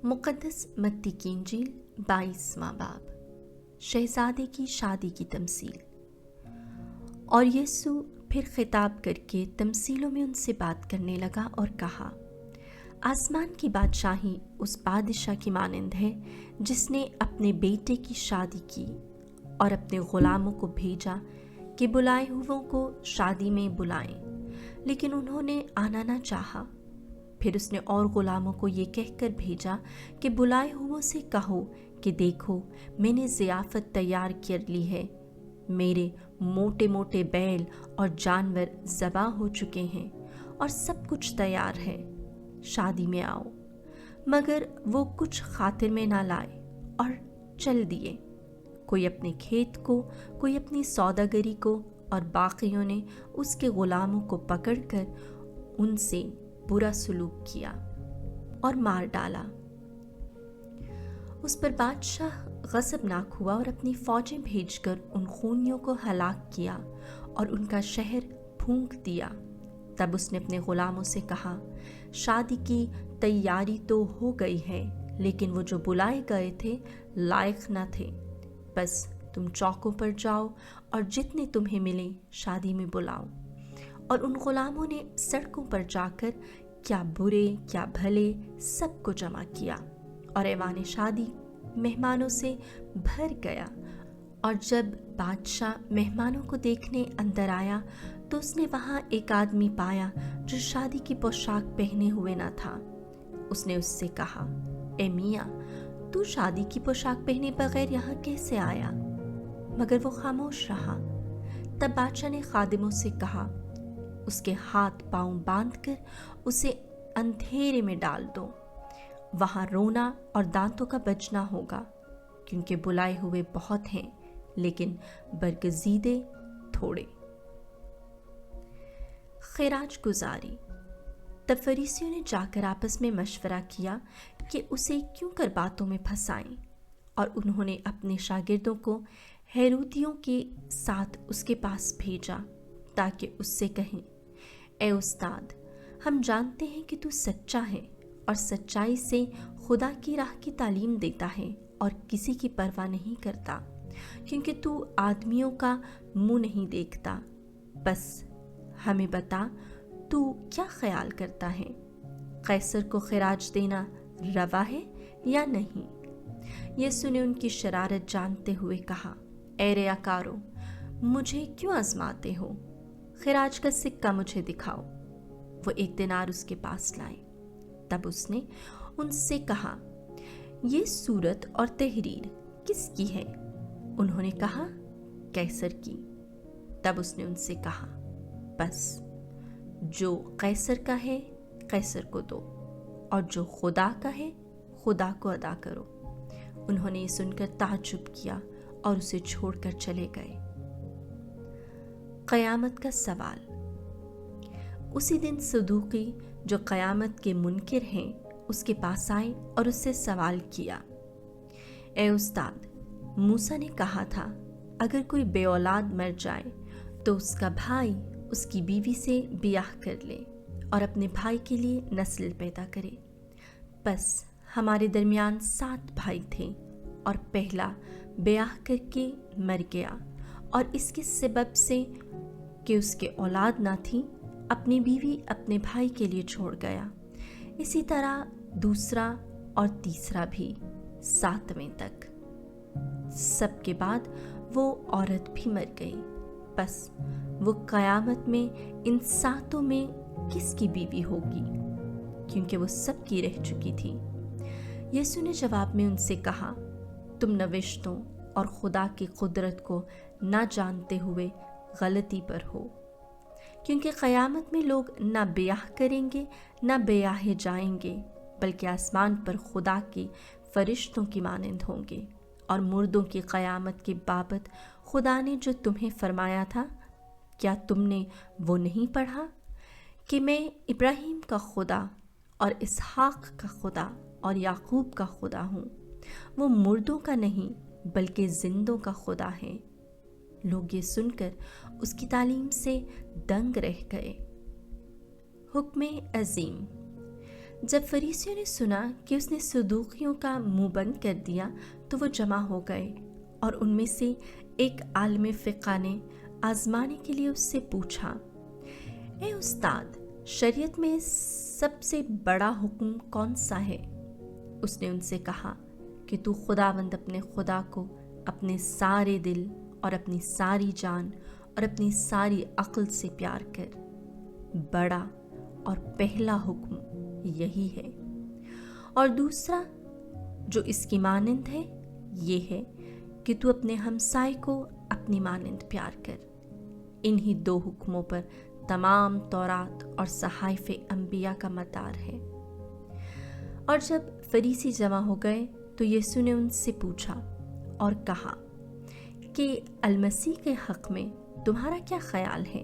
मुक़द्दस मत्ती की इंजील 22वां बाब। शहज़ादे की शादी की तमसील। और यीशु फिर खिताब करके तमसीलों में उनसे बात करने लगा और कहा, आसमान की बादशाही उस बादशाह की मानंद है जिसने अपने बेटे की शादी की और अपने ग़ुलामों को भेजा कि बुलाए हुओं को शादी में बुलाएं, लेकिन उन्होंने आना न चाहा। फिर उसने और ग़ुलामों को ये कहकर भेजा कि बुलाए हुओं से कहो कि देखो, मैंने ज़ियाफ़त तैयार कर ली है, मेरे मोटे मोटे बैल और जानवर ज़बा हो चुके हैं और सब कुछ तैयार है, शादी में आओ। मगर वो कुछ खातिर में ना लाए और चल दिए, कोई अपने खेत को, कोई अपनी सौदागरी को, और बाकियों ने उसके ग़ुलामों को पकड़कर उनसे बुरा सलूक किया और मार डाला। उस पर बादशाह गज़बनाक हुआ और अपनी फ़ौजें भेजकर उन खूनियों को हलाक किया और उनका शहर फूंक दिया। तब उसने अपने ग़ुलामों से कहा, शादी की तैयारी तो हो गई है, लेकिन वो जो बुलाए गए थे लायक न थे। बस तुम चौकों पर जाओ और जितने तुम्हें मिले शादी में बुलाओ। और उन ग़ुलामों ने सड़कों पर जाकर क्या बुरे क्या भले सबको जमा किया और ऐवान शादी मेहमानों से भर गया। और जब बादशाह मेहमानों को देखने अंदर आया तो उसने वहाँ एक आदमी पाया जो शादी की पोशाक पहने हुए न था। उसने उससे कहा, ए मियाँ, तू शादी की पोशाक पहने बगैर यहाँ कैसे आया? मगर वो खामोश रहा। तब बादशाह ने खादिमों से कहा, उसके हाथ पांव बांधकर उसे अंधेरे में डाल दो, वहां रोना और दांतों का बजना होगा, क्योंकि बुलाए हुए बहुत हैं लेकिन बरगज़ीदे थोड़े। खैराज गुजारी। तब फरीसियों ने जाकर आपस में मशवरा किया कि उसे क्यों कर बातों में फंसाएं, और उन्होंने अपने शागिर्दों को हेरोदियों के साथ उसके पास भेजा ताकि उससे कहें, ए उस्ताद, हम जानते हैं कि तू सच्चा है और सच्चाई से खुदा की राह की तालीम देता है और किसी की परवाह नहीं करता, क्योंकि तू आदमियों का मुंह नहीं देखता। बस हमें बता, तू क्या ख्याल करता है? कैसर को खिराज देना रवा है या नहीं? यीशु ने उनकी शरारत जानते हुए कहा, ए रियाकारो, मुझे क्यों आजमाते हो? खिराज का सिक्का मुझे दिखाओ। वो 1 दिनार उसके पास लाए। तब उसने उनसे कहा, ये सूरत और तहरीर किसकी है? उन्होंने कहा, कैसर की। तब उसने उनसे कहा, बस जो कैसर का है कैसर को दो, और जो खुदा का है खुदा को अदा करो। उन्होंने ये सुनकर ताज्जुब किया और उसे छोड़कर चले गए। क़यामत का सवाल। उसी दिन सदूकी जो क़यामत के मुनकिर हैं उसके पास आए और उससे सवाल किया, ए उस्ताद, मूसा ने कहा था अगर कोई बेऔलाद मर जाए तो उसका भाई उसकी बीवी से बियाह कर ले और अपने भाई के लिए नस्ल पैदा करे। बस हमारे दरमियान 7 भाई थे और पहला ब्याह करके मर गया, और इसके सबब से कि उसके औलाद ना थी, अपनी बीवी अपने भाई के लिए छोड़ गया। इसी तरह दूसरा और तीसरा भी 7वें तक। सबके बाद वो औरत भी मर गई। बस वो क़यामत में इन 7 में किसकी बीवी होगी, क्योंकि वो सबकी रह चुकी थी। यीशु ने जवाब में उनसे कहा, तुम नविश्तों और खुदा की कुदरत को ना जानते हुए गलती पर हो, क्योंकि क़यामत में लोग ना ब्याह करेंगे ना ब्याहे जाएंगे, बल्कि आसमान पर खुदा के फरिश्तों की मानंद होंगे। और मुर्दों की क़यामत के बाबत खुदा ने जो तुम्हें फरमाया था, क्या तुमने वो नहीं पढ़ा कि मैं इब्राहीम का खुदा और इसहाक का खुदा और याकूब का खुदा हूँ? वो मुर्दों का नहीं बल्कि जिंदों का खुदा है। लोग ये सुनकर उसकी तालीम से दंग रह गए। हुक्म अजीम। जब फरीसियों ने सुना कि उसने सदूकियों का मुंह बंद कर दिया तो वो जमा हो गए और उनमें से एक आलिम फ़िक़्ह ने आजमाने के लिए उससे पूछा, ए उस्ताद, शरीयत में सबसे बड़ा हुक्म कौन सा है? उसने उनसे कहा कि तू खुदावंद अपने खुदा को अपने सारे दिल और अपनी सारी जान और अपनी सारी अक्ल से प्यार कर। बड़ा और पहला हुक्म यही है। और दूसरा जो इसकी मानंद है ये है कि तू अपने हमसाए को अपनी मानंद प्यार कर। इन्हीं दो हुक्मों पर तमाम तौरात और सहाइफ़े अंबिया का मदार है। और जब फरीसी जमा हो गए तो यीशु ने उनसे पूछा और कहा कि अलमसीह के हक़ में तुम्हारा क्या ख्याल है?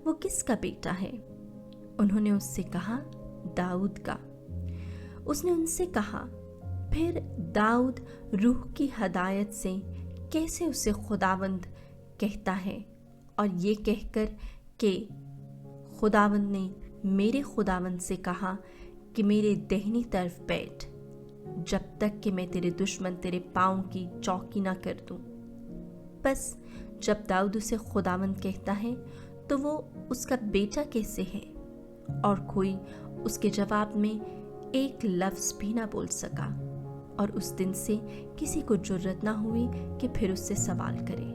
वो किसका बेटा है? उन्होंने उससे कहा, दाऊद का। उसने उनसे कहा, फिर दाऊद रूह की हदायत से कैसे उसे खुदावंद कहता है, और ये कहकर कि खुदावंद ने मेरे खुदावंद से कहा कि मेरे दाहिनी तरफ बैठ, जब तक कि मैं तेरे दुश्मन तेरे पाँव की चौकी ना कर दूं। बस जब दाऊद उसे खुदावंद कहता है तो वो उसका बेटा कैसे है? और कोई उसके जवाब में एक लफ्ज़ भी ना बोल सका, और उस दिन से किसी को जुर्रत ना हुई कि फिर उससे सवाल करे।